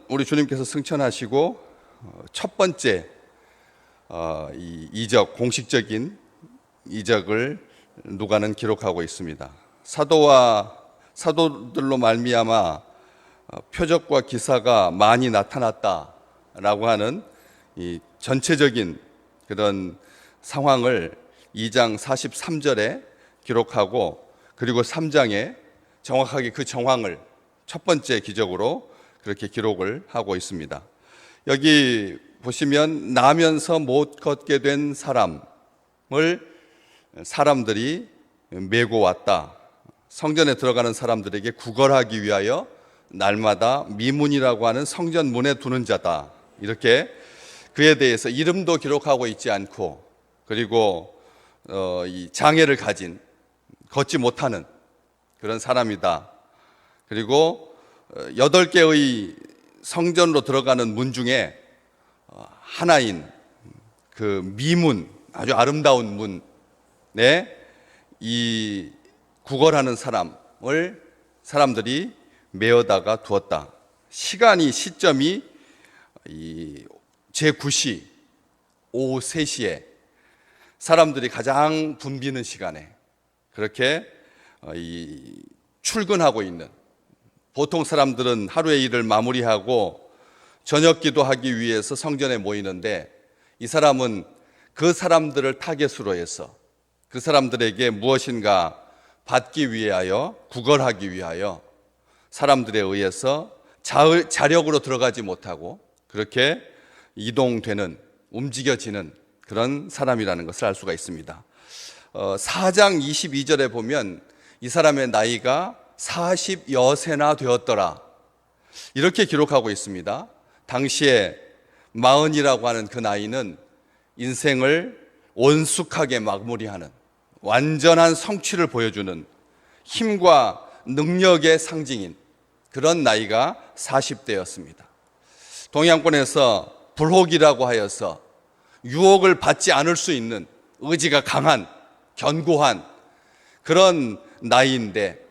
우리 주님께서 승천하시고 첫 번째 이 이적, 공식적인 이적을 누가는 기록하고 있습니다. 사도들로 말미암아 표적과 기사가 많이 나타났다라고 하는 이 전체적인 그런 상황을 2장 43절에 기록하고, 그리고 3장에 정확하게 그 정황을 첫 번째 기적으로 그렇게 기록을 하고 있습니다. 여기 보시면 나면서 못 걷게 된 사람들이 메고 왔다. 성전에 들어가는 사람들에게 구걸하기 위하여 날마다 미문이라고 하는 성전 문에 두는 자다. 이렇게 그에 대해서 이름도 기록하고 있지 않고, 그리고 이 장애를 가진 걷지 못하는 그런 사람이다. 그리고 8개의 성전으로 들어가는 문 중에 하나인 그 미문, 아주 아름다운 문에 이 구걸하는 사람들이 메어다가 두었다. 시점이 제9시 오후 3시에 사람들이 가장 붐비는 시간에 그렇게 출근하고 있는, 보통 사람들은 하루의 일을 마무리하고 저녁 기도하기 위해서 성전에 모이는데, 이 사람은 그 사람들을 타겟으로 해서 그 사람들에게 무엇인가 받기 위하여, 구걸하기 위하여 사람들에 의해서 자력으로 들어가지 못하고 그렇게 이동되는, 움직여지는 그런 사람이라는 것을 알 수가 있습니다. 4장 22절에 보면 이 사람의 나이가 40여세나 되었더라, 이렇게 기록하고 있습니다. 당시에 40이라고 하는 그 나이는 인생을 온숙하게 마무리하는, 완전한 성취를 보여주는 힘과 능력의 상징인 그런 나이가 40대였습니다. 동양권에서 불혹이라고 하여서 유혹을 받지 않을 수 있는 의지가 강한, 견고한 그런 나이인데,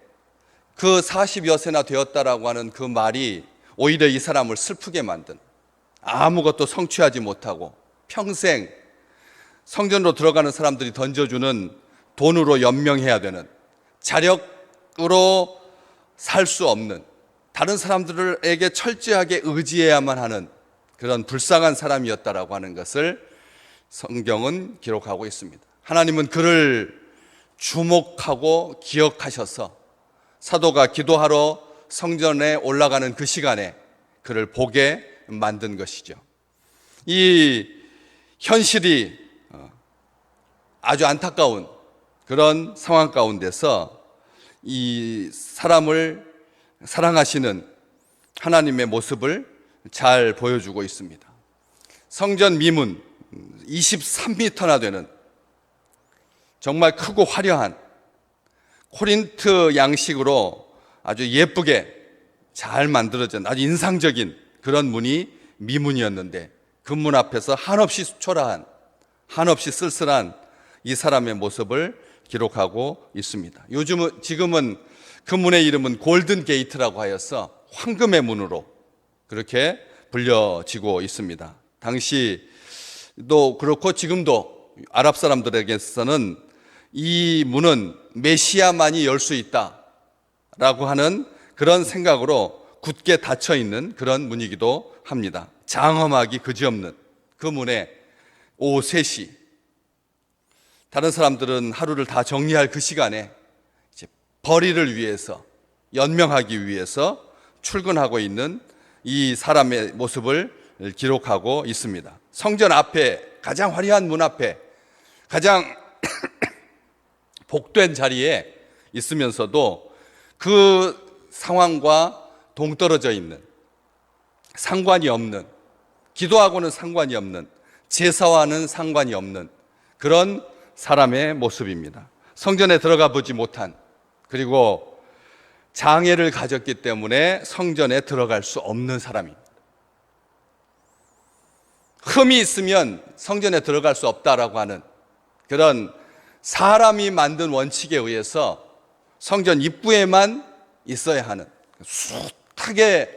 그 40여세나 되었다라고 하는 그 말이 오히려 이 사람을 슬프게 만든, 아무것도 성취하지 못하고 평생 성전으로 들어가는 사람들이 던져주는 돈으로 연명해야 되는, 자력으로 살 수 없는, 다른 사람들에게 철저하게 의지해야만 하는 그런 불쌍한 사람이었다라고 하는 것을 성경은 기록하고 있습니다. 하나님은 그를 주목하고 기억하셔서 사도가 기도하러 성전에 올라가는 그 시간에 그를 보게 만든 것이죠. 이 현실이 아주 안타까운 그런 상황 가운데서 이 사람을 사랑하시는 하나님의 모습을 잘 보여주고 있습니다. 성전 미문 23m나 되는 정말 크고 화려한 코린트 양식으로 아주 예쁘게 잘 만들어진 아주 인상적인 그런 문이 미문이었는데, 그 문 앞에서 한없이 초라한, 한없이 쓸쓸한 이 사람의 모습을 기록하고 있습니다. 지금은 그 문의 이름은 골든 게이트라고 하여서 황금의 문으로 그렇게 불려지고 있습니다. 당시도 그렇고 지금도 아랍 사람들에게서는 이 문은 메시아만이 열 수 있다라고 하는 그런 생각으로 굳게 닫혀 있는 그런 문이기도 합니다. 장엄하기 그지없는 그 문에 오후 3시, 다른 사람들은 하루를 다 정리할 그 시간에 이제 벌이를 위해서, 연명하기 위해서 출근하고 있는 이 사람의 모습을 기록하고 있습니다. 성전 앞에, 가장 화려한 문 앞에, 가장 복된 자리에 있으면서도 그 상황과 동떨어져 있는, 상관이 없는, 기도하고는 상관이 없는, 제사와는 상관이 없는 그런 사람의 모습입니다. 성전에 들어가 보지 못한, 그리고 장애를 가졌기 때문에 성전에 들어갈 수 없는 사람입니다. 흠이 있으면 성전에 들어갈 수 없다라고 하는 그런 사람이 만든 원칙에 의해서 성전 입구에만 있어야 하는, 숱하게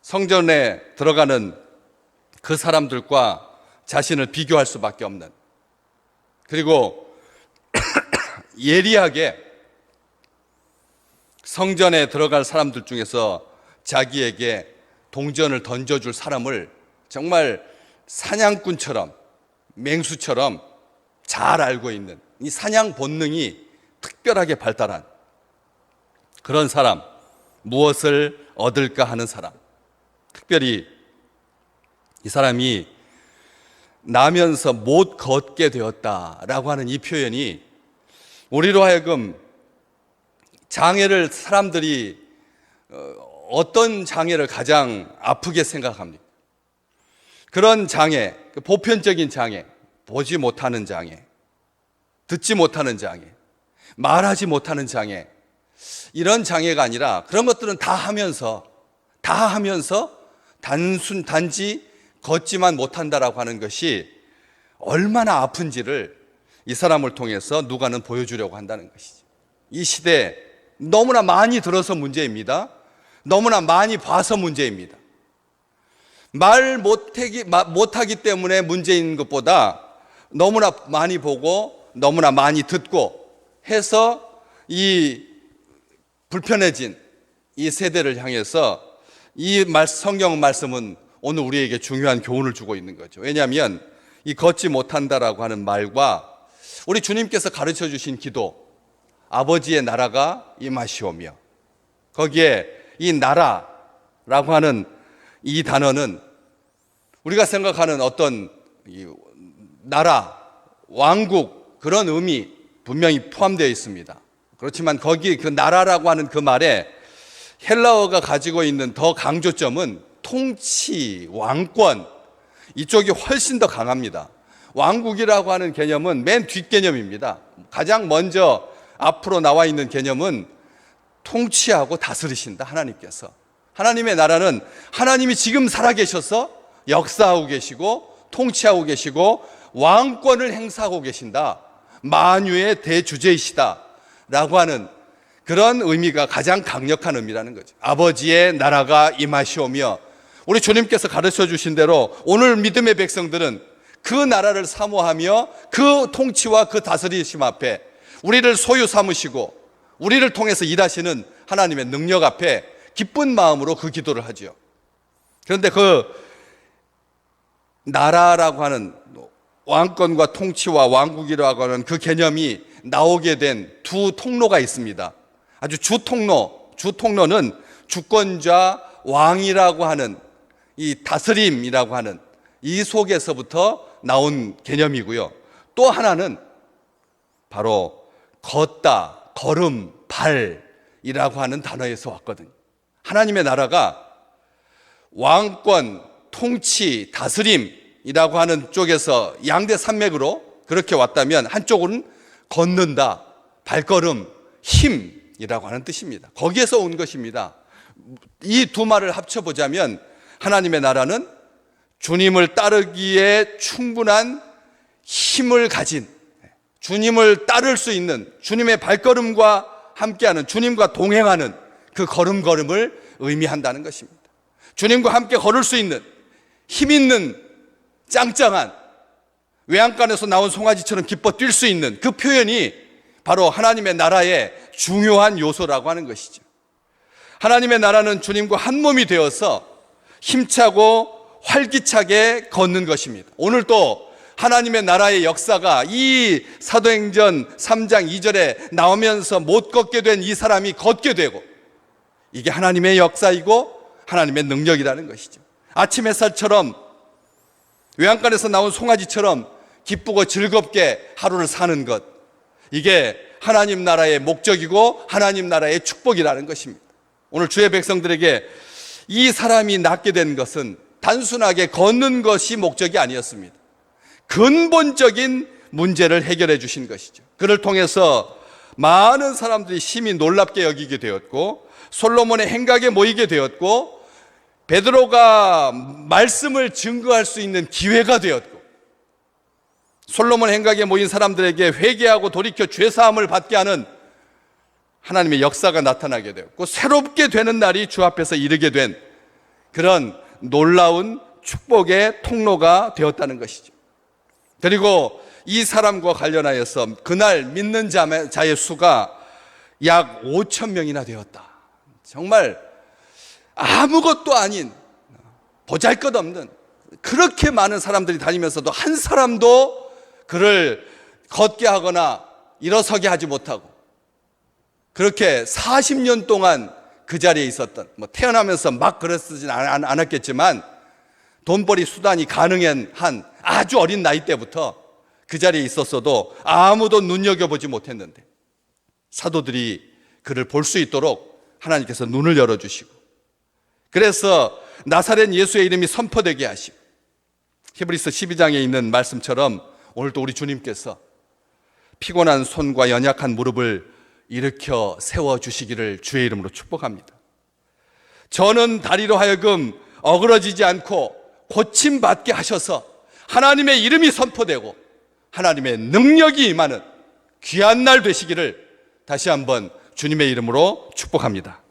성전에 들어가는 그 사람들과 자신을 비교할 수밖에 없는, 그리고 예리하게 성전에 들어갈 사람들 중에서 자기에게 동전을 던져줄 사람을 정말 사냥꾼처럼, 맹수처럼 잘 알고 있는, 이 사냥 본능이 특별하게 발달한 그런 사람, 무엇을 얻을까 하는 사람. 특별히 이 사람이 나면서 못 걷게 되었다라고 하는 이 표현이 우리로 하여금 장애를, 사람들이 어떤 장애를 가장 아프게 생각합니까? 그런 장애, 보편적인 장애, 보지 못하는 장애, 듣지 못하는 장애, 말하지 못하는 장애, 이런 장애가 아니라 그런 것들은 다 하면서 단지 걷지만 못한다라고 하는 것이 얼마나 아픈지를 이 사람을 통해서 누가는 보여주려고 한다는 것이죠. 이 시대에 너무나 많이 들어서 문제입니다. 너무나 많이 봐서 문제입니다. 말 못하기 때문에 문제인 것보다 너무나 많이 보고 너무나 많이 듣고 해서 이 불편해진 이 세대를 향해서 이 성경 말씀은 오늘 우리에게 중요한 교훈을 주고 있는 거죠. 왜냐하면 이 걷지 못한다라고 하는 말과 우리 주님께서 가르쳐 주신 기도, 아버지의 나라가 임하시오며, 거기에 이 나라라고 하는 이 단어는 우리가 생각하는 어떤 나라, 왕국, 그런 의미 분명히 포함되어 있습니다. 그렇지만 거기 그 나라라고 하는 그 말에 헬라어가 가지고 있는 더 강조점은 통치, 왕권, 이쪽이 훨씬 더 강합니다. 왕국이라고 하는 개념은 맨 뒷개념입니다. 가장 먼저 앞으로 나와 있는 개념은 통치하고 다스리신다, 하나님께서. 하나님의 나라는 하나님이 지금 살아계셔서 역사하고 계시고 통치하고 계시고 왕권을 행사하고 계신다, 만유의 대주제이시다 라고 하는 그런 의미가 가장 강력한 의미라는 거죠. 아버지의 나라가 임하시오며, 우리 주님께서 가르쳐 주신 대로 오늘 믿음의 백성들은 그 나라를 사모하며 그 통치와 그 다스리심 앞에 우리를 소유 삼으시고 우리를 통해서 일하시는 하나님의 능력 앞에 기쁜 마음으로 그 기도를 하죠. 그런데 그 나라라고 하는 왕권과 통치와 왕국이라고 하는 그 개념이 나오게 된 두 통로가 있습니다. 아주 주통로는 주권자 왕이라고 하는 이 다스림이라고 하는 이 속에서부터 나온 개념이고요. 또 하나는 바로 걷다, 걸음, 발이라고 하는 단어에서 왔거든요. 하나님의 나라가 왕권, 통치, 다스림이라고 하는 쪽에서 양대 산맥으로 그렇게 왔다면, 한쪽은 걷는다, 발걸음, 힘이라고 하는 뜻입니다. 거기에서 온 것입니다. 이 두 말을 합쳐보자면 하나님의 나라는 주님을 따르기에 충분한 힘을 가진, 주님을 따를 수 있는, 주님의 발걸음과 함께하는, 주님과 동행하는 그 걸음걸음을 의미한다는 것입니다. 주님과 함께 걸을 수 있는 힘 있는 짱짱한, 외양간에서 나온 송아지처럼 기뻐 뛸 수 있는 그 표현이 바로 하나님의 나라의 중요한 요소라고 하는 것이죠. 하나님의 나라는 주님과 한 몸이 되어서 힘차고 활기차게 걷는 것입니다. 오늘 또 하나님의 나라의 역사가 이 사도행전 3장 2절에 나오면서 못 걷게 된 이 사람이 걷게 되고, 이게 하나님의 역사이고 하나님의 능력이라는 것이죠. 아침 햇살처럼, 외양간에서 나온 송아지처럼 기쁘고 즐겁게 하루를 사는 것, 이게 하나님 나라의 목적이고 하나님 나라의 축복이라는 것입니다. 오늘 주의 백성들에게 이 사람이 낫게 된 것은 단순하게 걷는 것이 목적이 아니었습니다. 근본적인 문제를 해결해 주신 것이죠. 그를 통해서 많은 사람들이 심히 놀랍게 여기게 되었고, 솔로몬의 행각에 모이게 되었고, 베드로가 말씀을 증거할 수 있는 기회가 되었고, 솔로몬 행각에 모인 사람들에게 회개하고 돌이켜 죄사함을 받게 하는 하나님의 역사가 나타나게 되었고, 새롭게 되는 날이 주 앞에서 이르게 된 그런 놀라운 축복의 통로가 되었다는 것이죠. 그리고 이 사람과 관련하여서 그날 믿는 자의 수가 약 5천 명이나 되었다. 정말 아무것도 아닌 보잘것없는 그렇게 많은 사람들이 다니면서도 한 사람도 그를 걷게 하거나 일어서게 하지 못하고 그렇게 40년 동안 그 자리에 있었던, 태어나면서 막 그랬으진 않았겠지만 돈벌이 수단이 가능한 아주 어린 나이 때부터 그 자리에 있었어도 아무도 눈여겨보지 못했는데 사도들이 그를 볼 수 있도록 하나님께서 눈을 열어주시고 그래서 나사렛 예수의 이름이 선포되게 하시고 히브리서 12장에 있는 말씀처럼 오늘도 우리 주님께서 피곤한 손과 연약한 무릎을 일으켜 세워주시기를 주의 이름으로 축복합니다. 저는 다리로 하여금 어그러지지 않고 고침받게 하셔서 하나님의 이름이 선포되고 하나님의 능력이 임하는 귀한 날 되시기를 다시 한번 주님의 이름으로 축복합니다.